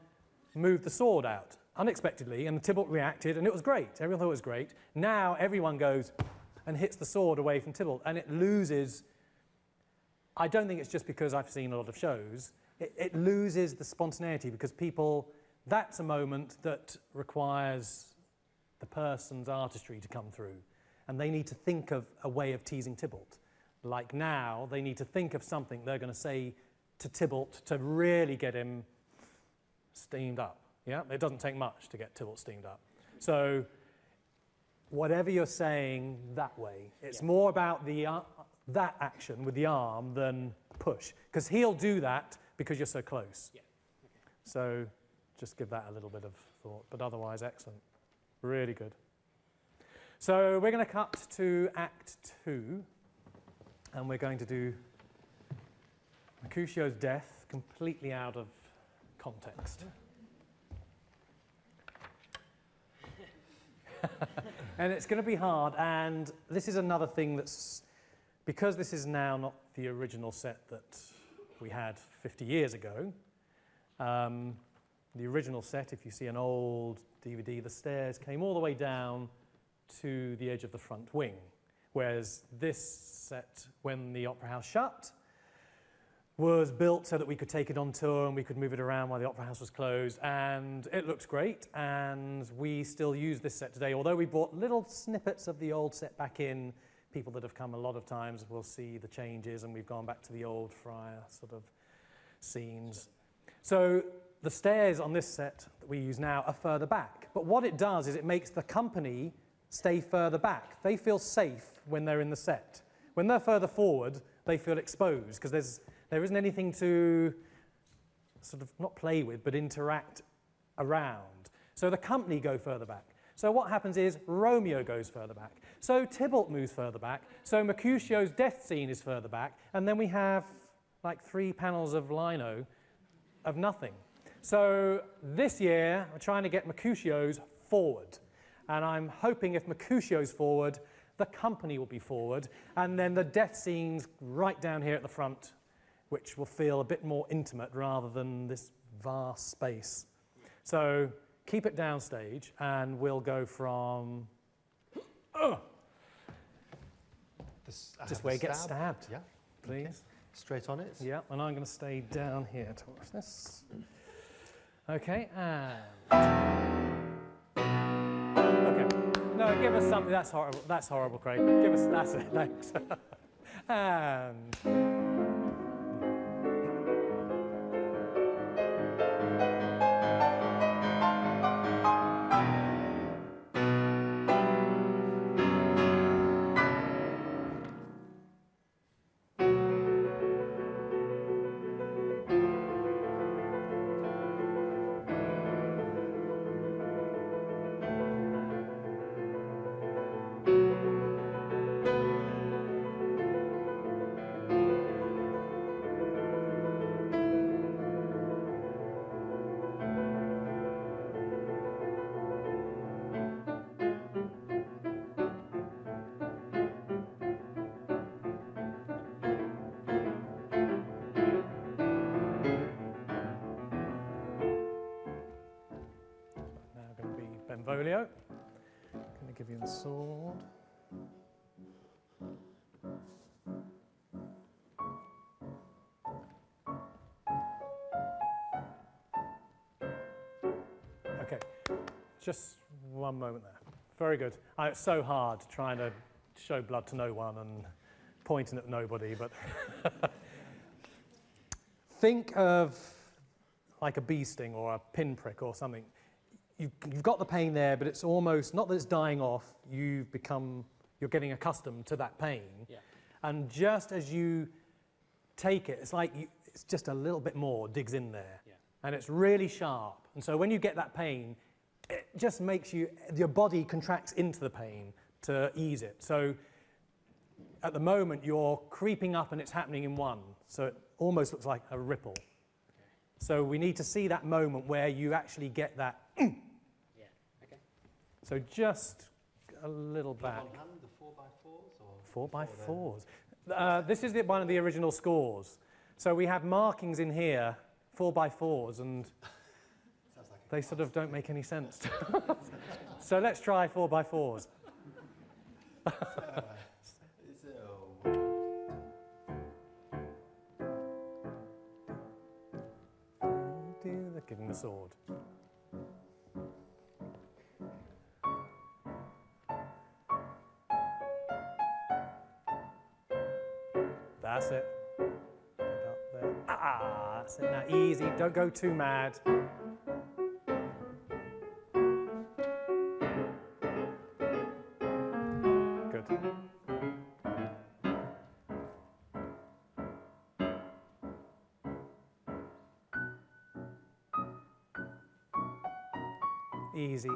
S3: moved the sword out unexpectedly, and the Tybalt reacted, and it was great. Everyone thought it was great. Now everyone goes and hits the sword away from Tybalt, and it loses I don't think it's just because I've seen a lot of shows. It loses the spontaneity because people, that's a moment that requires the person's artistry to come through. And they need to think of a way of teasing Tybalt. Like now, they need to think of something they're going to say to Tybalt to really get him steamed up. Yeah, it doesn't take much to get Tybalt steamed up. So whatever you're saying that way, it's more about the that action with the arm than push, because he'll do that because you're so close.
S5: Yeah. Okay.
S3: So just give that a little bit of thought, but otherwise excellent. Really good. So we're going to cut to Act 2, and we're going to do Mercutio's death completely out of context. And it's going to be hard, and this is another thing that's, because this is now not the original set that we had 50 years ago, the original set, if you see an old DVD, the stairs came all the way down to the edge of the front wing, whereas this set, when the Opera House shut, was built so that we could take it on tour and we could move it around while the Opera House was closed, and it looks great, and we still use this set today. Although we brought little snippets of the old set back in, people that have come a lot of times will see the changes, and we've gone back to the old friar sort of scenes. So the stairs on this set that we use now are further back, but what it does is it makes the company stay further back. They feel safe when they're in the set. When they're further forward, they feel exposed, because there isn't anything to sort of not play with, but interact around. So the company go further back. So what happens is Romeo goes further back. So Tybalt moves further back. So Mercutio's death scene is further back. And then we have like 3 panels of lino of nothing. So this year, we're trying to get Mercutio's forward. And I'm hoping if Mercutio's forward, the company will be forward. And then the death scene's right down here at the front, which will feel a bit more intimate rather than this vast space. So keep it downstage, and we'll go from just where it gets stabbed.
S4: Yeah,
S3: please.
S4: Okay. Straight on it.
S3: Yeah, and I'm going to stay down here to watch this. Okay, and okay. No, give us something. That's horrible. That's horrible, Craig. Give us. That's it. Thanks. And. Benvolio. I'm going to give you the sword. Okay, just one moment there. Very good. It's so hard trying to show blood to no one and pointing at nobody, but think of like a bee sting or a pinprick or something. You've got the pain there, but it's almost, not that it's dying off, you're getting accustomed to that pain.
S5: Yeah.
S3: And just as you take it, it's like it's just a little bit more digs in there.
S5: Yeah.
S3: And it's really sharp. And so when you get that pain, it just makes your body contracts into the pain to ease it. So at the moment, you're creeping up and it's happening in one. So it almost looks like a ripple. Okay. So we need to see that moment where you actually get that.
S5: Yeah. Okay.
S3: So just a little back.
S4: On hand, the 4x4s or
S3: 4x4s. This is one of the original scores. So we have markings in here, 4x4s, and they sort of don't make any sense. So let's try 4x4s. sword. That's it. Get up there. Ah, that's it. Now easy. Don't go too mad. Good. Easy,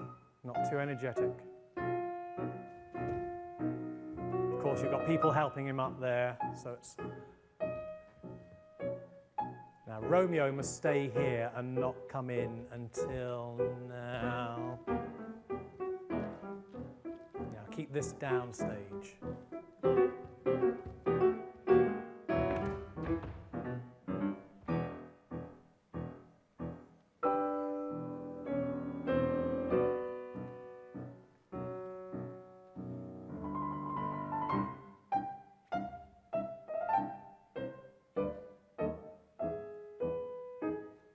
S3: not too energetic. Of course, you've got people helping him up there, so it's... Now, Romeo must stay here and not come in until now. Now, keep this downstage.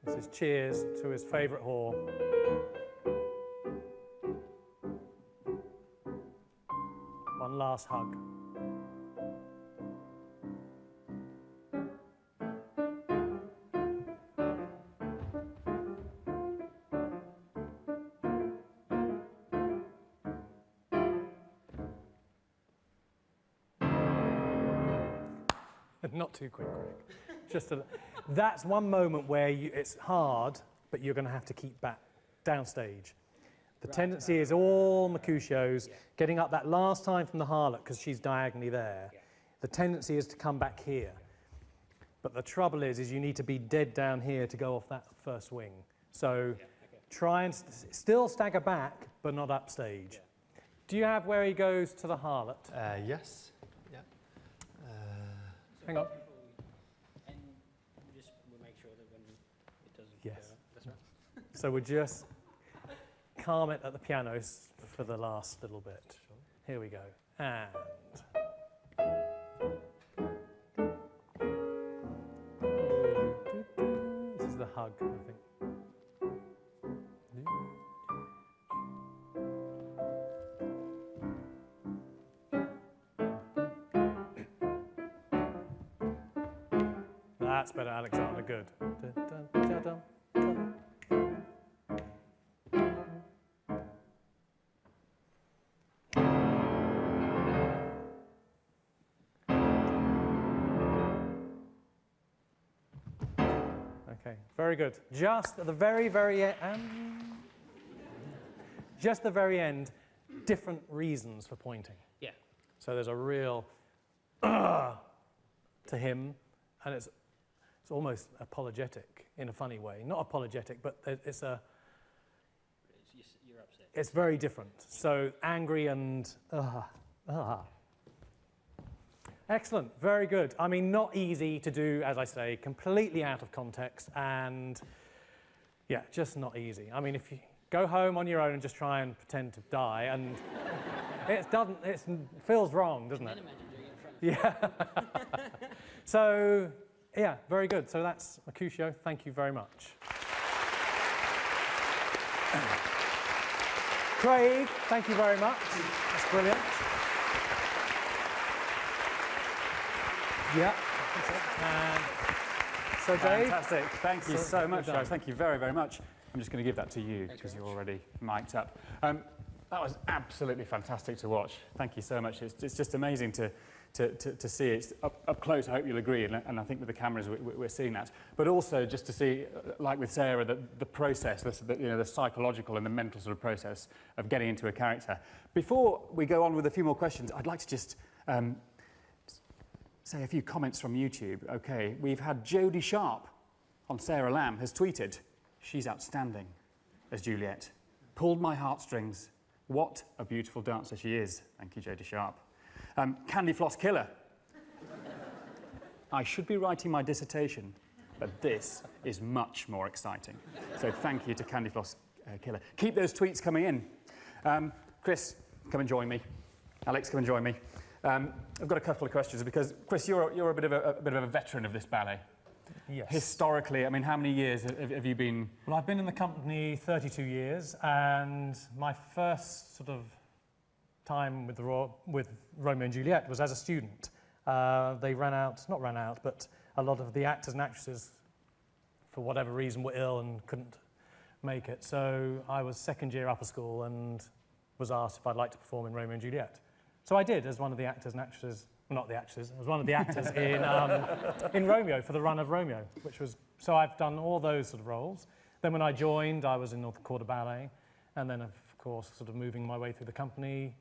S3: This is cheers to his favourite whore. One last hug. Not too quick, Greg. Just a, that's one moment where it's hard, but you're going to have to keep back downstage. The tendency is all Mercutios getting up that last time from the harlot because she's diagonally there. The tendency is to come back here. But the trouble is you need to be dead down here to go off that first wing. So try and still stagger back, but not upstage. Do you have where he goes to the harlot?
S4: Yes. Yeah.
S3: Hang on.
S5: And we'll make sure that when it doesn't
S3: Yes.
S5: go, that's right.
S3: So we'll just calm it at the pianos for the last little bit. Here we go. And... This is the hug, I think. That's better, Alexander. Good. Okay, very good. Just at the very, very end, just the very end, different reasons for pointing.
S5: Yeah.
S3: So there's a real to him, and it's almost apologetic in a funny way. Not apologetic, but it's a.
S5: You're upset.
S3: It's very different. So angry and Excellent, very good. I mean, not easy to do, as I say, completely out of context, and yeah, just not easy. I mean, if you go home on your own and just try and pretend to die, and it feels wrong, doesn't it?
S5: I can imagine doing it in front of
S3: Yeah. So, yeah, very good. So that's Mercutio. Thank you very much. Craig, thank you very much. That's brilliant. Yeah. And so, Dave.
S2: Fantastic. Thank you so much,
S3: done.
S2: guys. Thank you very, very much. I'm just going to give that to you because you're already mic'd up. That was absolutely fantastic to watch. Thank you so much. It's just amazing to see it up close. I hope you'll agree, and I think with the cameras we're seeing that. But also just to see, like with Sarah, the process, the psychological and the mental sort of process of getting into a character. Before we go on with a few more questions, I'd like to just say a few comments from YouTube. Okay, we've had Jodie Sharp on Sarah Lamb has tweeted, "She's outstanding as Juliet. Pulled my heartstrings. What a beautiful dancer she is." Thank you, Jodie Sharp. Candy Floss Killer. "I should be writing my dissertation, but this is much more exciting." So thank you to Candy Floss Killer. Keep those tweets coming in. Chris, come and join me. Alex, come and join me. I've got a couple of questions because, Chris, you're a bit of a veteran of this ballet.
S3: Yes.
S2: historically, I mean, how many years have you been?
S3: Well, I've been in the company 32 years, and my first sort of time with Romeo and Juliet was as a student. They not ran out, but a lot of the actors and actresses, for whatever reason, were ill and couldn't make it. So I was second year upper school and was asked if I'd like to perform in Romeo and Juliet. So I did, as one of the actors and actresses. Well, not the actresses. I was one of the actors in Romeo, for the run of Romeo, which was... So I've done all those sort of roles. Then when I joined, I was in North Quarter Ballet, and then, of course, sort of moving my way through the company,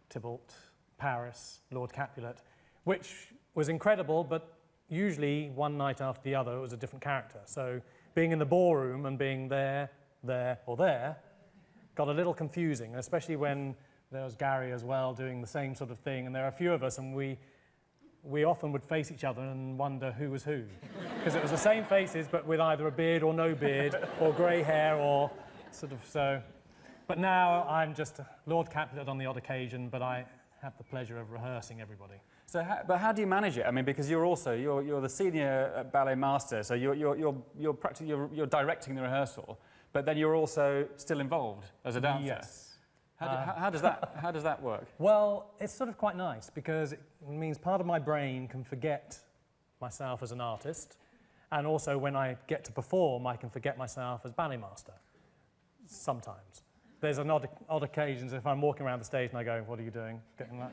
S3: Tybalt, Paris, Lord Capulet, which was incredible, but usually one night after the other, it was a different character. So being in the ballroom and being there, or there, got a little confusing, especially when there was Gary as well doing the same sort of thing, and there are a few of us, and we often would face each other and wonder who was who. Because it was the same faces, but with either a beard or no beard, or grey hair, or sort of so. But now I'm just Lord Capulet on the odd occasion, but I have the pleasure of rehearsing everybody.
S2: So, but how do you manage it? I mean, because you're the senior ballet master, so you're directing the rehearsal, but then you're also still involved as a dancer.
S3: Yes.
S2: How does that work?
S3: Well, it's sort of quite nice because it means part of my brain can forget myself as an artist, and also when I get to perform, I can forget myself as ballet master. Sometimes. There's an odd occasions if I'm walking around the stage and I go, what are you doing? Getting that?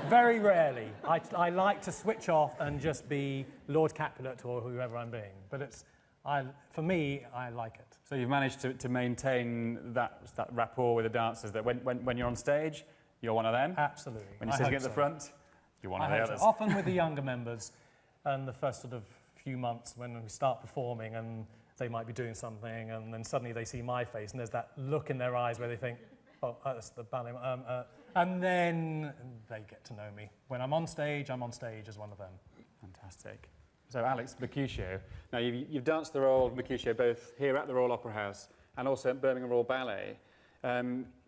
S3: Very rarely. I like to switch off and just be Lord Capulet or whoever I'm being. But for me, I like it.
S2: So you've managed to maintain that rapport with the dancers, that when you're on stage, you're one of them?
S3: Absolutely.
S2: When you're sitting at the front, you're one of the others?
S3: So. Often with the younger members, and the first sort of few months when we start performing and they might be doing something, and then suddenly they see my face, and there's that look in their eyes where they think, oh, that's the ballet, and then they get to know me. When I'm on stage as one of them.
S2: Fantastic. So Alex, Mercutio. Now you've danced the role of Mercutio both here at the Royal Opera House and also at Birmingham Royal Ballet.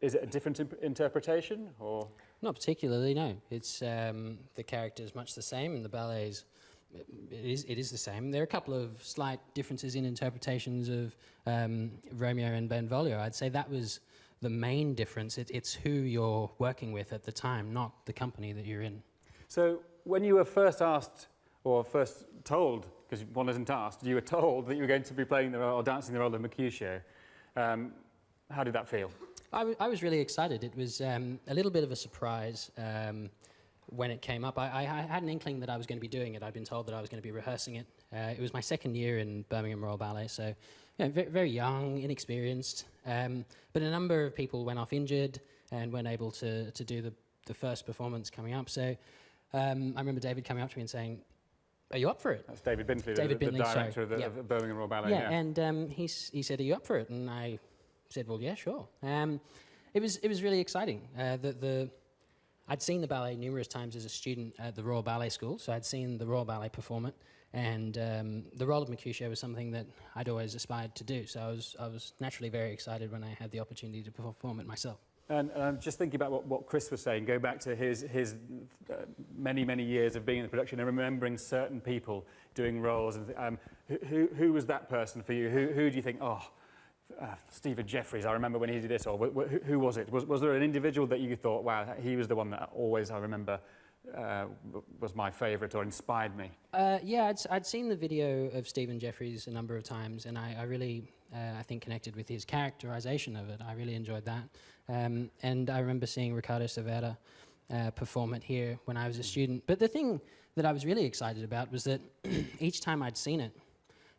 S2: Is it a different interpretation, or? Not
S5: particularly, no. It's the character is much the same, and the ballet's it is the same. There are a couple of slight differences in interpretations of Romeo and Benvolio. I'd say that was the main difference. It's who you're working with at the time, not the company that you're in. So when you were first asked, or first told, because one isn't asked, you were told that you were going to be playing the role, or dancing the role of Mercutio, how did that feel? I was really excited. It was a little bit of a surprise. When it came up, I had an inkling that I was going to be doing it. I'd been told that I was going to be rehearsing it. It was my second year in Birmingham Royal Ballet, so very, very young, inexperienced. But a number of people went off injured and weren't able to do the first performance coming up. So I remember David coming up to me and saying, "Are you up for it?" That's David Bintley, the director of the Birmingham Royal Ballet. Yeah, and he said, "Are you up for it?" And I said, "Well, yeah, sure." It was really exciting. I'd seen the ballet numerous times as a student at the Royal Ballet School, so I'd seen the Royal Ballet perform it, and the role of Mercutio was something that I'd always aspired to do, so I was naturally very excited when I had the opportunity to perform it myself. And I'm just thinking about what Chris was saying, go back to his many, many years of being in the production and remembering certain people doing roles. And who was that person for you? Who do you think, Stephen Jeffries, I remember when he did this, or who was it? Was there an individual that you thought, wow, he was the one that always, I remember, was my favourite or inspired me? Yeah, I'd seen the video of Stephen Jeffries a number of times, and I really, I think, connected with his characterisation of it. I really enjoyed that. And I remember seeing Ricardo Cervera perform it here when I was a student. But the thing that I was really excited about was that each time I'd seen it,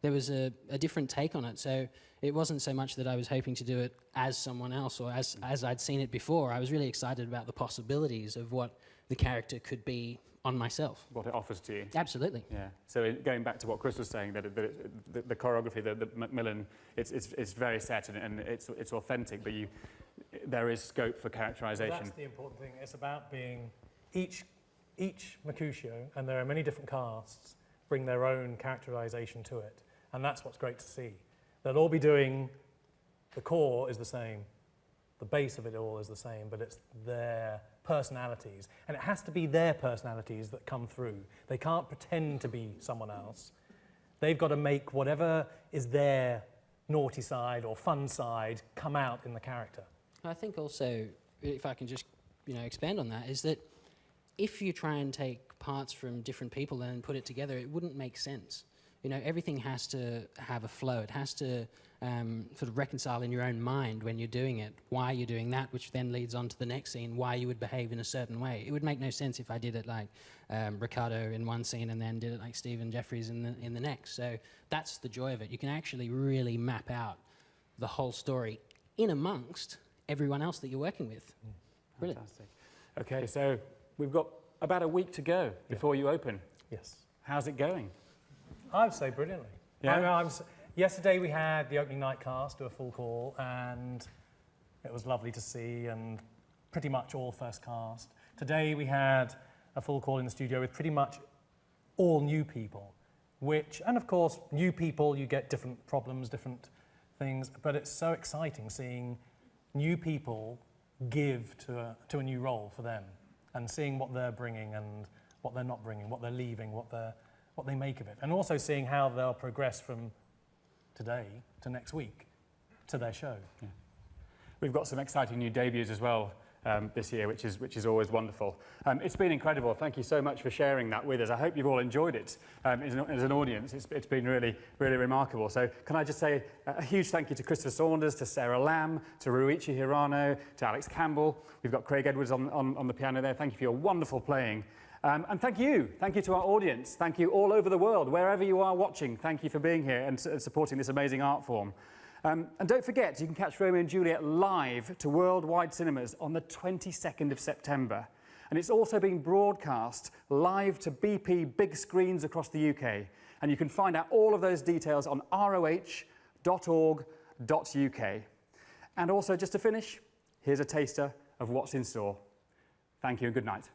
S5: there was a different take on it. So it wasn't so much that I was hoping to do it as someone else or as I'd seen it before. I was really excited about the possibilities of what the character could be on myself. What it offers to you. Absolutely. Yeah. So going back to what Chris was saying, that the choreography, the MacMillan, it's very set and it's authentic, but there is scope for characterisation.
S3: That's the important thing. It's about being each Mercutio, and there are many different casts, bring their own characterisation to it. And that's what's great to see. They'll all be doing, the core is the same, the base of it all is the same, but it's their personalities. And it has to be their personalities that come through. They can't pretend to be someone else. They've got to make whatever is their naughty side or fun side come out in the character.
S5: I think also, if I can just expand on that, is that if you try and take parts from different people and put it together, it wouldn't make sense. Everything has to have a flow. It has to sort of reconcile in your own mind when you're doing it, why you're doing that, which then leads on to the next scene, why you would behave in a certain way. It would make no sense if I did it like Ricardo in one scene and then did it like Stephen Jeffries in the next. So that's the joy of it. You can actually really map out the whole story in amongst everyone else that you're working with. Brilliant.
S2: Fantastic. Okay, so we've got about a week to go before you open.
S3: Yes.
S2: How's it going?
S3: I would say brilliantly.
S2: Yeah?
S3: Yesterday we had the opening night cast do a full call, and it was lovely to see, and pretty much all first cast. Today we had a full call in the studio with pretty much all new people, and of course, new people, you get different problems, different things, but it's so exciting seeing new people give to a new role for them, and seeing what they're bringing and what they're not bringing, what they're leaving, what they make of it, and also seeing how they'll progress from today to next week to their show.
S2: Yeah. We've got some exciting new debuts as well this year, which is always wonderful. It's been incredible. Thank you so much for sharing that with us. I hope you've all enjoyed it as an audience. It's been really, really remarkable. So can I just say a huge thank you to Christopher Saunders, to Sarah Lamb, to Ryoichi Hirano, to Alex Campbell. We've got Craig Edwards on the piano there. Thank you for your wonderful playing. And thank you to our audience. Thank you all over the world, wherever you are watching. Thank you for being here and supporting this amazing art form. And don't forget, you can catch Romeo and Juliet live to worldwide cinemas on the 22nd of September. And it's also being broadcast live to BP big screens across the UK. And you can find out all of those details on roh.org.uk. And also, just to finish, here's a taster of what's in store. Thank you and good night.